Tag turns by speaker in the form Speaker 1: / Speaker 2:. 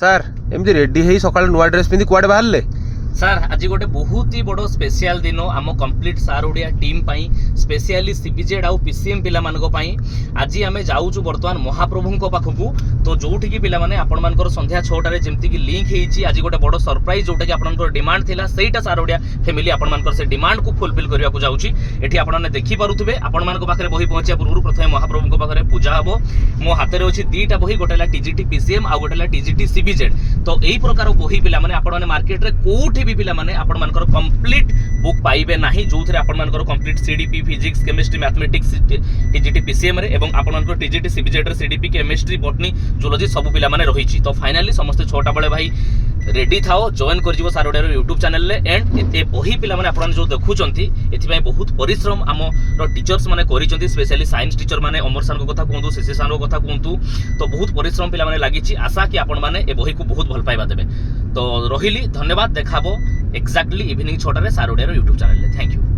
Speaker 1: Sir ଏମିତି ready ହେଇ ସକାଳେ ନୂଆ ଡ୍ରେସ୍ ପିନ୍ଧି କୁଆଡ଼େ ବାହାରିଲେ?
Speaker 2: ସାର୍ ଆଜି ଗୋଟେ ବହୁତ ହି ବଡ଼ ସ୍ପେଶିଆଲ ଦିନ ଆମ କମ୍ପ୍ଲିଟ୍ ସାର୍ ଓଡ଼ିଆ ଟିମ୍ ପାଇଁ, ସ୍ପେଶିଆଲି ସିବିଜେଡ୍ ଆଉ ପିସିଏମ୍ ପିଲାମାନଙ୍କ ପାଇଁ। ଆଜି ଆମେ ଯାଉଛୁ ବର୍ତ୍ତମାନ ମହାପ୍ରଭୁଙ୍କ ପାଖକୁ। ତ ଯୋଉଠିକି ପିଲାମାନେ ଆପଣମାନଙ୍କର ସନ୍ଧ୍ୟା 6ଟାରେ ଯେମିତିକି ଲିଙ୍କ୍ ହେଇଛି, ଆଜି ଗୋଟେ ବଡ଼ ସରପ୍ରାଇଜ୍ ଯୋଉଟାକି ଆପଣଙ୍କର ଡିମାଣ୍ଡ ଥିଲା, ସେଇଟା ସାର୍ ଓଡ଼ିଆ ଫ୍ୟାମିଲି ଆପଣମାନଙ୍କର ସେ ଡିମାଣ୍ଡକୁ ଫୁଲଫିଲ୍ କରିବାକୁ ଯାଉଛି। ଏଠି ଆପଣମାନେ ଦେଖିପାରୁଥିବେ, ଆପଣମାନଙ୍କ ପାଖରେ ବହି ପହଞ୍ଚିବା ପୂର୍ବରୁ ପ୍ରଥମେ ମହାପ୍ରଭୁଙ୍କ ପାଖରେ ପୂଜା ହେବ। ମୋ ହାତରେ ଅଛି ଦୁଇଟା ବହି, ଗୋଟେ ହେଲା ଟିଜିଟି ପିସିଏମ୍ ଆଉ ଗୋଟେ ହେଲା ଟିଜିଟି ସିବିଜେଡ୍। ତ এই প্রকার বহি পিলামানে আপনার মার্কেটরে কোটি भी পিলামানে আপনার কমপ্লিট বুক পাইবে না, যে আপনার complete CDP physics chemistry mathematics TGT PCM রে এবং আপনার টিজিটি সিবিজেড রে সিডিপি কেমিস্ট্রি বটনি জুলোজি সবু পিলামানে রহিছি। তো ফাইনালি সমস্তে 6টা বেলে ভাই রেডি থাও, জয়েন করଯିବ ସାର୍ ଓଡ଼ିଆର ୟୁଟ୍ୟୁବ୍ ଚ୍ୟାନେଲରେ। ଏଣ୍ଡ ଏ ବହି ପିଲାମାନେ ଆପଣମାନେ ଯେଉଁ ଦେଖୁଛନ୍ତି, ଏଥିପାଇଁ ବହୁତ ପରିଶ୍ରମ ଆମର ଟିଚର୍ସ ମାନେ କରିଛନ୍ତି। ସ୍ପେଶାଲି ସାଇନ୍ସ ଟିଚର ମାନେ ଅମର ସାର୍ଙ୍କ କଥା କୁହନ୍ତୁ, ଶିଶି ସାର୍ଙ୍କ କଥା କୁହନ୍ତୁ, ତ ବହୁତ ପରିଶ୍ରମ ପିଲାମାନେ ଲାଗିଛି। ଆଶା କି ଆପଣମାନେ ଏ ବହିକୁ ବହୁତ ଭଲ ପାଇବା ଦେବେ। ତ ରହିଲି, ଧନ୍ୟବାଦ। ଦେଖାହବ ଏକ୍ଜାକ୍ଟଲି ଇଭିନିଂ 6ଟାରେ ସାର୍ ଓଡ଼ିଆର ୟୁଟ୍ୟୁବ୍ ଚ୍ୟାନେଲରେ। Thank you.